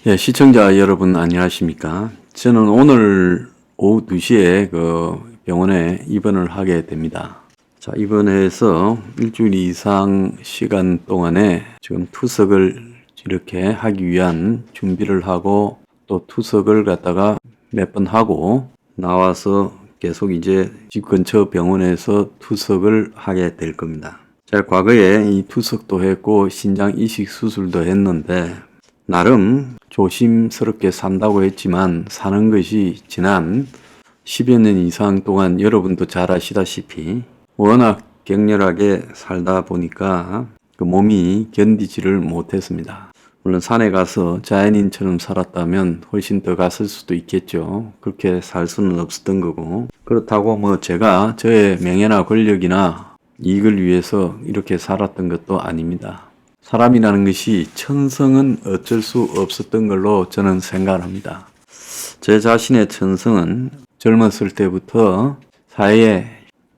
예, 시청자 여러분 안녕하십니까? 저는 오늘 오후 2시에 병원에 입원을 하게 됩니다. 자, 입원해서 일주일 이상 시간 동안에 지금 투석을 이렇게 하기 위한 준비를 하고 또 투석을 갖다가 몇 번 하고 나와서 계속 이제 집 근처 병원에서 투석을 하게 될 겁니다. 제가 과거에 이 투석도 했고 신장 이식 수술도 했는데 나름 조심스럽게 산다고 했지만 사는 것이 지난 10여 년 이상 동안 여러분도 잘 아시다시피 워낙 격렬하게 살다 보니까 그 몸이 견디지를 못했습니다. 물론 산에 가서 자연인처럼 살았다면 훨씬 더 갔을 수도 있겠죠. 그렇게 살 수는 없었던 거고, 그렇다고 뭐 제가 저의 명예나 권력이나 이익을 위해서 이렇게 살았던 것도 아닙니다. 사람이라는 것이 천성은 어쩔 수 없었던 걸로 저는 생각합니다. 제 자신의 천성은 젊었을 때부터 사회에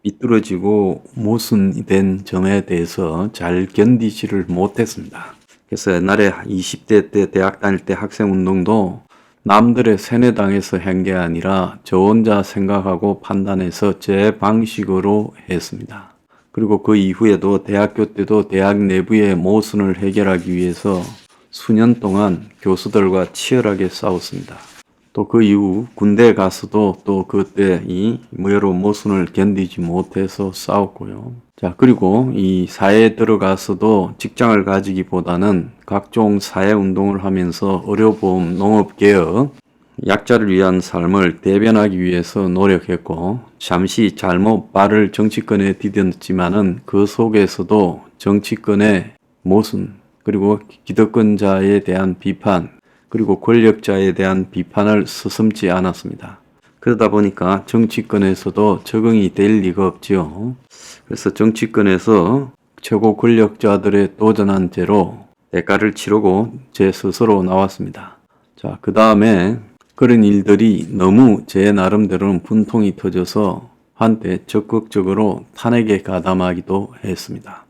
삐뚤어지고 모순된 점에 대해서 잘 견디지를 못했습니다. 그래서 옛날에 20대 때 대학 다닐 때 학생운동도 남들의 세뇌당해서 한 게 아니라 저 혼자 생각하고 판단해서 제 방식으로 했습니다. 그리고 그 이후에도 대학교 때도 대학 내부의 모순을 해결하기 위해서 수년 동안 교수들과 치열하게 싸웠습니다. 또 그 이후 군대에 가서도 또 그때 이 여러 모순을 견디지 못해서 싸웠고요. 자, 그리고 이 사회에 들어가서도 직장을 가지기보다는 각종 사회운동을 하면서 의료보험, 농업개혁, 약자를 위한 삶을 대변하기 위해서 노력했고, 잠시 잘못 발을 정치권에 디뎠지만은 그 속에서도 정치권의 모순, 그리고 기득권자에 대한 비판, 그리고 권력자에 대한 비판을 서슴지 않았습니다. 그러다 보니까 정치권에서도 적응이 될 리가 없지요. 그래서 정치권에서 최고 권력자들의 도전한 대로 대가를 치르고 제 스스로 나왔습니다. 자, 그 다음에 그런 일들이 너무 제 나름대로는 분통이 터져서 한때 적극적으로 탄핵에 가담하기도 했습니다.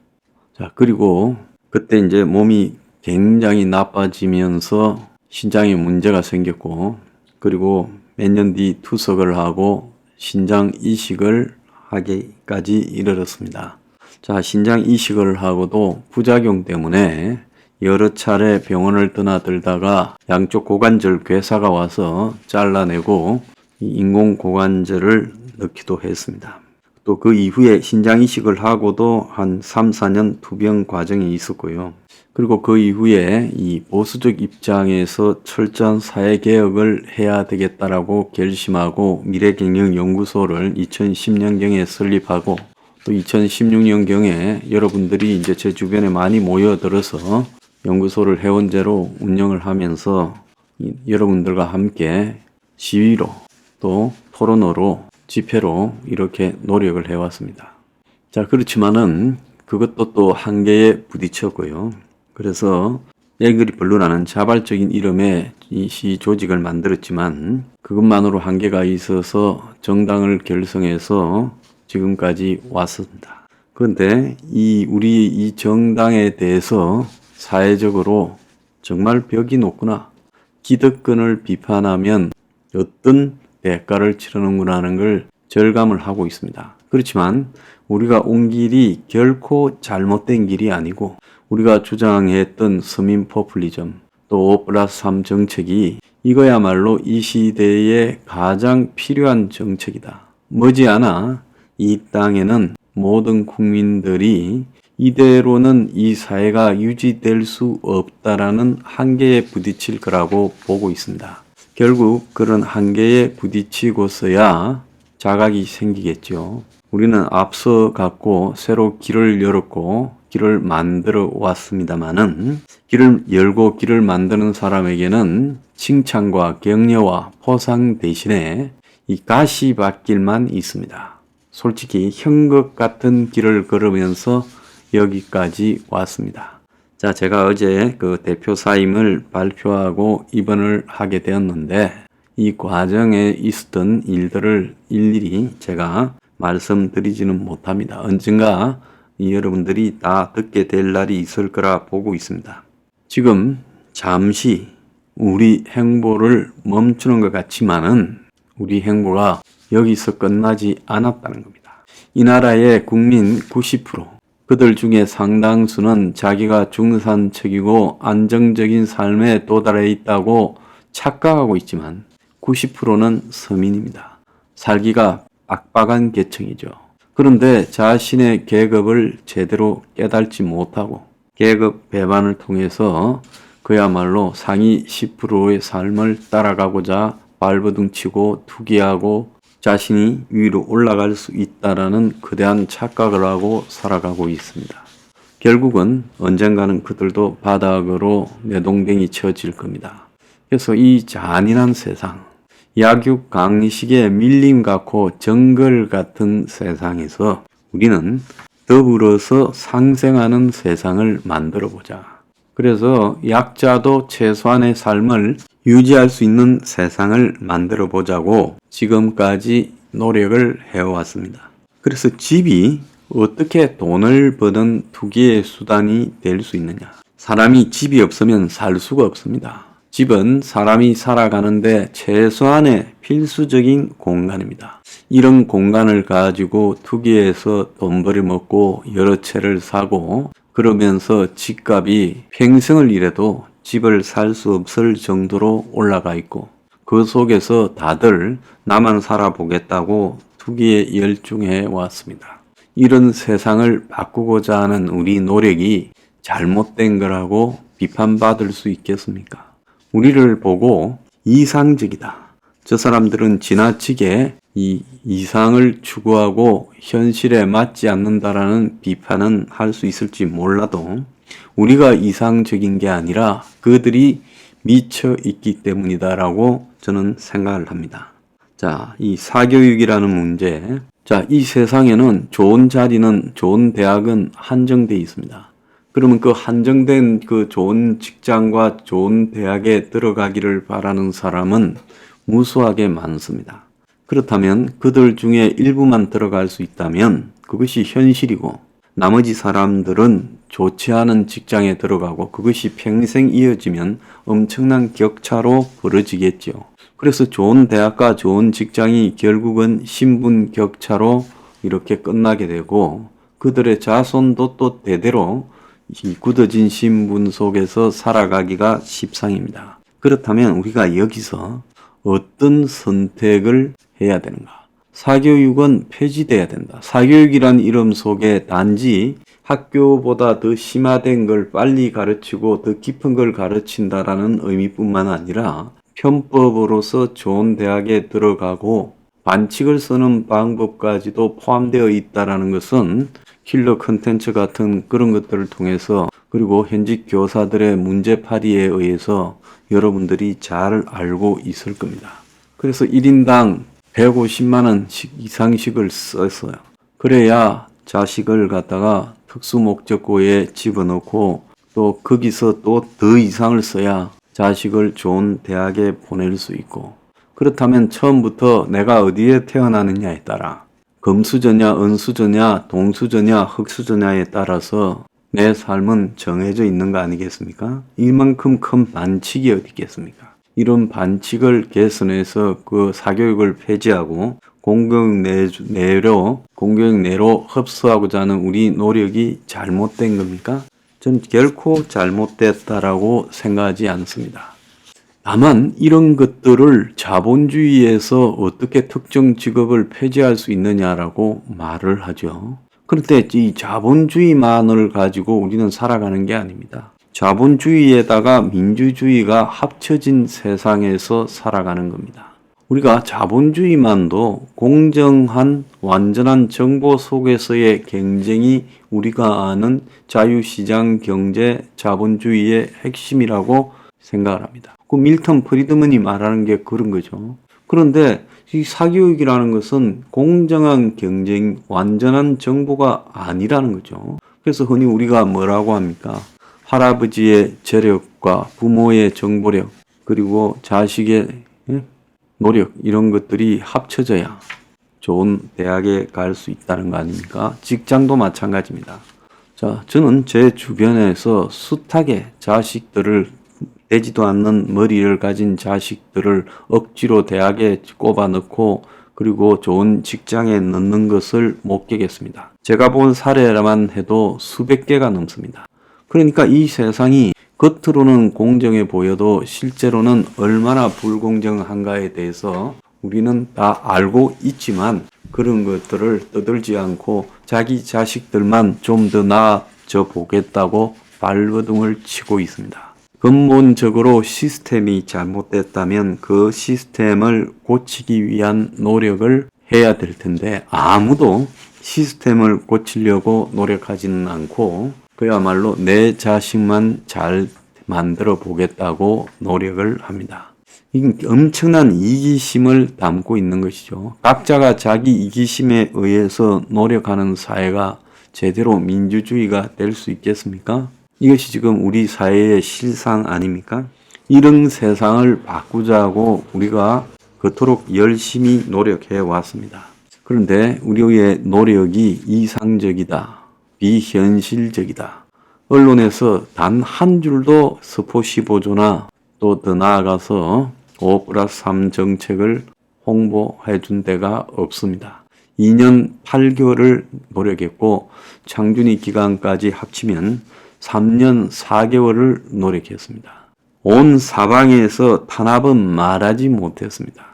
자, 그리고 그때 이제 몸이 굉장히 나빠지면서 신장에 문제가 생겼고, 그리고 몇 년 뒤 투석을 하고 신장 이식을 하기까지 이르렀습니다. 자, 신장 이식을 하고도 부작용 때문에 여러 차례 병원을 드나들다가 양쪽 고관절 괴사가 와서 잘라내고 인공 고관절을 넣기도 했습니다. 또 그 이후에 신장 이식을 하고도 한 3, 4년 투병 과정이 있었고요. 그리고 그 이후에 이 보수적 입장에서 철저한 사회개혁을 해야 되겠다라고 결심하고 미래경영연구소를 2010년경에 설립하고 또 2016년경에 여러분들이 이제 제 주변에 많이 모여들어서 연구소를 회원제로 운영을 하면서 여러분들과 함께 시위로 또 토론으로 집회로 이렇게 노력을 해왔습니다. 자, 그렇지만은 그것도 또 한계에 부딪혔고요. 그래서 엘그리 블루라는 자발적인 이름의 이 시 조직을 만들었지만 그것만으로 한계가 있어서 정당을 결성해서 지금까지 왔습니다. 그런데 우리 이 정당에 대해서 사회적으로 정말 벽이 높구나. 기득권을 비판하면 어떤 대가를 치르는구나 하는 걸 절감을 하고 있습니다. 그렇지만 우리가 온 길이 결코 잘못된 길이 아니고 우리가 주장했던 서민 포퓰리즘 또 5+3 정책이 이거야말로 이 시대에 가장 필요한 정책이다. 머지않아 이 땅에는 모든 국민들이 이대로는 이 사회가 유지될 수 없다라는 한계에 부딪힐 거라고 보고 있습니다. 결국 그런 한계에 부딪히고서야 자각이 생기겠죠. 우리는 앞서 갔고 새로 길을 열었고 길을 만들어 왔습니다마는 길을 열고 길을 만드는 사람에게는 칭찬과 격려와 포상 대신에 이 가시밭길만 있습니다. 솔직히 형극 같은 길을 걸으면서 여기까지 왔습니다. 자, 제가 어제 그 대표 사임을 발표하고 입원을 하게 되었는데 이 과정에 있었던 일들을 일일이 제가 말씀드리지는 못합니다. 언젠가 여러분들이 다 듣게 될 날이 있을 거라 보고 있습니다. 지금 잠시 우리 행보를 멈추는 것 같지만은 우리 행보가 여기서 끝나지 않았다는 겁니다. 이 나라의 국민 90%, 그들 중에 상당수는 자기가 중산층이고 안정적인 삶에 도달해 있다고 착각하고 있지만 90%는 서민입니다. 살기가 빡빡한 계층이죠. 그런데 자신의 계급을 제대로 깨닫지 못하고 계급 배반을 통해서 그야말로 상위 10%의 삶을 따라가고자 발버둥 치고 투기하고 자신이 위로 올라갈 수 있다라는 거대한 착각을 하고 살아가고 있습니다. 결국은 언젠가는 그들도 바닥으로 내동댕이 쳐질 겁니다. 그래서 이 잔인한 세상, 약육강식의 밀림 같고 정글 같은 세상에서 우리는 더불어서 상생하는 세상을 만들어 보자. 그래서 약자도 최소한의 삶을 유지할 수 있는 세상을 만들어 보자고 지금까지 노력을 해왔습니다. 그래서 집이 어떻게 돈을 버는 투기의 수단이 될 수 있느냐. 사람이 집이 없으면 살 수가 없습니다. 집은 사람이 살아가는데 최소한의 필수적인 공간입니다. 이런 공간을 가지고 투기해서 돈 벌어먹고 여러 채를 사고 그러면서 집값이 평생을 일해도 집을 살 수 없을 정도로 올라가 있고 그 속에서 다들 나만 살아보겠다고 투기에 열중해 왔습니다. 이런 세상을 바꾸고자 하는 우리 노력이 잘못된 거라고 비판받을 수 있겠습니까? 우리를 보고 이상적이다. 저 사람들은 지나치게 이 이상을 추구하고 현실에 맞지 않는다라는 비판은 할 수 있을지 몰라도 우리가 이상적인 게 아니라 그들이 미쳐 있기 때문이다라고 저는 생각을 합니다. 자, 이 사교육이라는 문제. 자, 이 세상에는 좋은 자리는, 좋은 대학은 한정되어 있습니다. 그러면 그 한정된 그 좋은 직장과 좋은 대학에 들어가기를 바라는 사람은 무수하게 많습니다. 그렇다면 그들 중에 일부만 들어갈 수 있다면 그것이 현실이고 나머지 사람들은 좋지 않은 직장에 들어가고 그것이 평생 이어지면 엄청난 격차로 벌어지겠죠. 그래서 좋은 대학과 좋은 직장이 결국은 신분 격차로 이렇게 끝나게 되고 그들의 자손도 또 대대로 이 굳어진 신분 속에서 살아가기가 십상입니다. 그렇다면 우리가 여기서 어떤 선택을 해야 되는가? 사교육은 폐지돼야 된다. 사교육이란 이름 속에 단지 학교보다 더 심화된 걸 빨리 가르치고 더 깊은 걸 가르친다라는 의미뿐만 아니라 편법으로서 좋은 대학에 들어가고 반칙을 쓰는 방법까지도 포함되어 있다라는 것은 킬러 컨텐츠 같은 그런 것들을 통해서 그리고 현직 교사들의 문제파리에 의해서 여러분들이 잘 알고 있을 겁니다. 그래서 1인당 150만원씩 이상씩을 썼어요. 그래야 자식을 갖다가 특수목적고에 집어넣고 또 거기서 또 더 이상을 써야 자식을 좋은 대학에 보낼 수 있고 그렇다면 처음부터 내가 어디에 태어나느냐에 따라 금수저냐 은수저냐 동수저냐 흙수저냐에 따라서 내 삶은 정해져 있는 거 아니겠습니까? 이만큼 큰 반칙이 어디 있겠습니까? 이런 반칙을 개선해서 그 사교육을 폐지하고 공교육 내로 흡수하고자 하는 우리 노력이 잘못된 겁니까? 전 결코 잘못됐다라고 생각하지 않습니다. 다만 이런 것들을 자본주의에서 어떻게 특정 직업을 폐지할 수 있느냐라고 말을 하죠. 그런데 이 자본주의만을 가지고 우리는 살아가는 게 아닙니다. 자본주의에다가 민주주의가 합쳐진 세상에서 살아가는 겁니다. 우리가 자본주의만도 공정한 완전한 정보 속에서의 경쟁이 우리가 아는 자유시장 경제 자본주의의 핵심이라고 생각을 합니다. 그 밀턴 프리드먼이 말하는 게 그런 거죠. 그런데 이 사교육이라는 것은 공정한 경쟁, 완전한 정보가 아니라는 거죠. 그래서 흔히 우리가 뭐라고 합니까? 할아버지의 재력과 부모의 정보력, 그리고 자식의 노력, 이런 것들이 합쳐져야 좋은 대학에 갈 수 있다는 거 아닙니까? 직장도 마찬가지입니다. 자, 저는 제 주변에서 숱하게 자식들을 되지도 않는 머리를 가진 자식들을 억지로 대학에 꼽아 넣고 그리고 좋은 직장에 넣는 것을 못 깨겠습니다. 제가 본 사례만 해도 수백 개가 넘습니다. 그러니까 이 세상이 겉으로는 공정해 보여도 실제로는 얼마나 불공정한가에 대해서 우리는 다 알고 있지만 그런 것들을 떠들지 않고 자기 자식들만 좀 더 나아져 보겠다고 발버둥을 치고 있습니다. 근본적으로 시스템이 잘못됐다면 그 시스템을 고치기 위한 노력을 해야 될 텐데 아무도 시스템을 고치려고 노력하지는 않고 그야말로 내 자식만 잘 만들어 보겠다고 노력을 합니다. 이 엄청난 이기심을 담고 있는 것이죠. 각자가 자기 이기심에 의해서 노력하는 사회가 제대로 민주주의가 될 수 있겠습니까? 이것이 지금 우리 사회의 실상 아닙니까? 이런 세상을 바꾸자고 우리가 그토록 열심히 노력해 왔습니다. 그런데 우리의 노력이 이상적이다, 비현실적이다. 언론에서 단 한 줄도 서포 15조나 또 더 나아가서 5+3 정책을 홍보해 준 데가 없습니다. 2년 8개월을 노력했고 창준이 기간까지 합치면 3년 4개월을 노력했습니다. 온 사방에서 탄압은 말하지 못했습니다.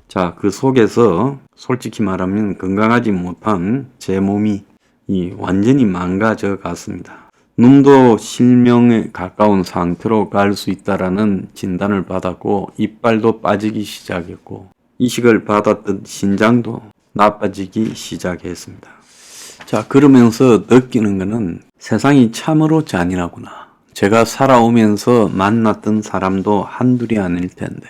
자, 그 속에서 솔직히 말하면 건강하지 못한 제 몸이 완전히 망가져 갔습니다. 눈도 실명에 가까운 상태로 갈 수 있다라는 진단을 받았고 이빨도 빠지기 시작했고 이식을 받았던 신장도 나빠지기 시작했습니다. 자, 그러면서 느끼는 것은 세상이 참으로 잔인하구나. 제가 살아오면서 만났던 사람도 한둘이 아닐 텐데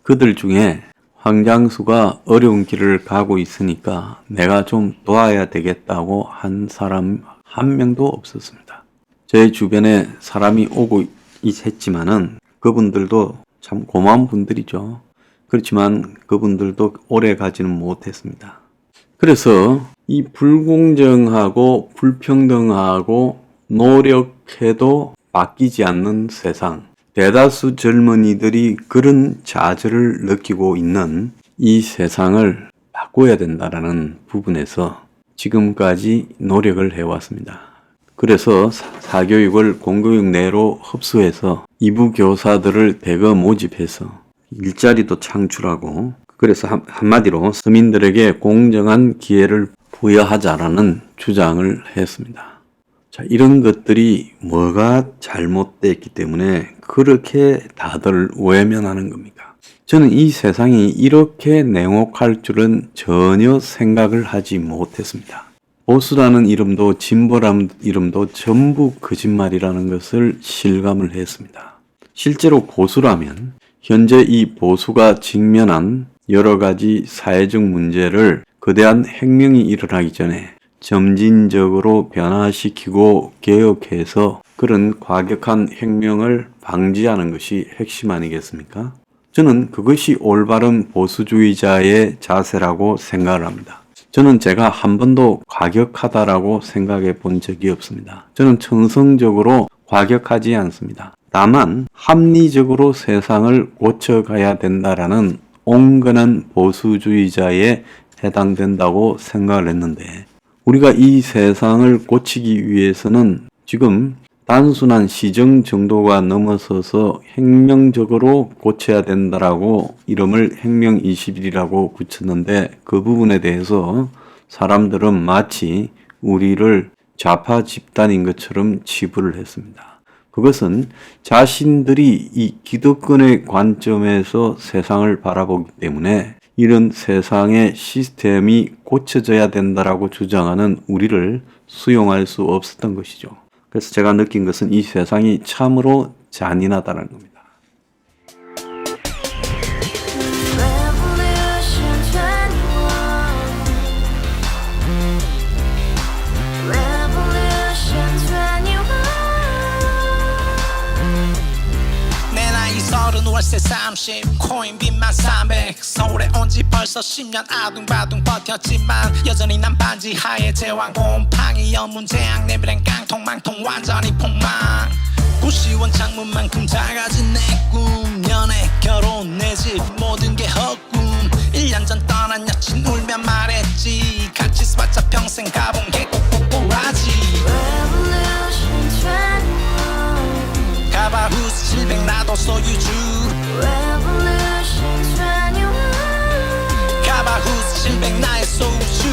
그들 중에 황장수가 어려운 길을 가고 있으니까 내가 좀 도와야 되겠다고 한 사람 한 명도 없었습니다. 제 주변에 사람이 오고 있었지만은 그분들도 참 고마운 분들이죠. 그렇지만 그분들도 오래 가지는 못했습니다. 그래서 이 불공정하고 불평등하고 노력해도 바뀌지 않는 세상, 대다수 젊은이들이 그런 좌절을 느끼고 있는 이 세상을 바꿔야 된다라는 부분에서 지금까지 노력을 해왔습니다. 그래서 사교육을 공교육 내로 흡수해서 이부 교사들을 대거 모집해서 일자리도 창출하고 그래서 한마디로 서민들에게 공정한 기회를 부여하자라는 주장을 했습니다. 자, 이런 것들이 뭐가 잘못됐기 때문에 그렇게 다들 외면하는 겁니까? 저는 이 세상이 이렇게 냉혹할 줄은 전혀 생각을 하지 못했습니다. 보수라는 이름도 진보라는 이름도 전부 거짓말이라는 것을 실감을 했습니다. 실제로 보수라면 현재 이 보수가 직면한 여러 가지 사회적 문제를 거대한 혁명이 일어나기 전에 점진적으로 변화시키고 개혁해서 그런 과격한 혁명을 방지하는 것이 핵심 아니겠습니까? 저는 그것이 올바른 보수주의자의 자세라고 생각을 합니다. 저는 제가 한 번도 과격하다라고 생각해 본 적이 없습니다. 저는 천성적으로 과격하지 않습니다. 다만 합리적으로 세상을 고쳐가야 된다라는 온건한 보수주의자에 해당된다고 생각을 했는데 우리가 이 세상을 고치기 위해서는 지금 단순한 시정 정도가 넘어서서 혁명적으로 고쳐야 된다라고 이름을 혁명 20일이라고 붙였는데 그 부분에 대해서 사람들은 마치 우리를 좌파 집단인 것처럼 치부를 했습니다. 그것은 자신들이 이 기득권의 관점에서 세상을 바라보기 때문에 이런 세상의 시스템이 고쳐져야 된다라고 주장하는 우리를 수용할 수 없었던 것이죠. 그래서 제가 느낀 것은 이 세상이 참으로 잔인하다는 겁니다. 월세 30 코인빚만 300 서울에 온 지 벌써 10년 아둥바둥 버텼지만 여전히 난 반지 하에 제왕 곰팡이 연문제약 내비랭 깡통망통 완전히 폭망 고시원 창문만큼 작아진 내 꿈 연애 결혼 내 집 모든 게 헛꿈 1년 전 떠난 여친 울며 말했지 같이 살자 평생 가본 게 꼬꼬꼬라지 Revolution 21 가바후스 700 나도 소유주 Revolution 21 가바후스 700 나의 소유주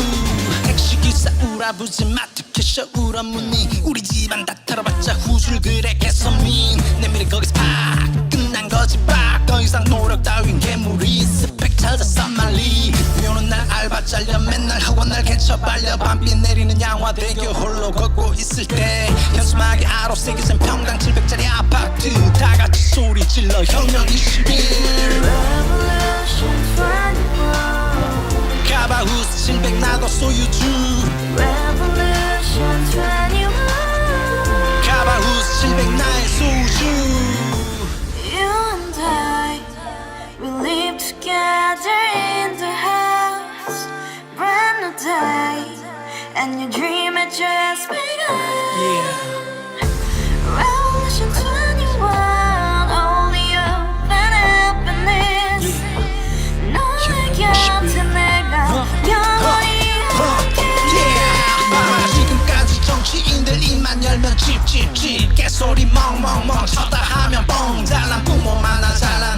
택시기사 우라부지 마트 캐셔 울어무니 우리 집안 다 털어봤자 후줄 그래 개선민 내 미래 거기서 팍 끝난 거지 팍더 이상 노력 따윈 괴물이 스펙 찾아서 말리 비오는 날 알바 잘려 맨날 학원 날 개쳐 발려 밤비 내리는 양화대교 홀로 걷고 있을 때 현수막에 아로 새겨진 평당 700짜리 아파트 다같이 소리 질러 혁명 21 Revolution 21 가바후스 700 나도 소유주 Revolution 21 가바후스 700 나의 소유주 You and I, we live together in the house. Brand new day, and your dream had just begun. Revolution 21, only open happiness. 너의 곁에 내가 영원히 Yeah. 지금까지 정치인들 입만 열면 찝찝찝 개소리 멍멍멍 쳤다 하면 뻥 잘난 부모 만나 잘난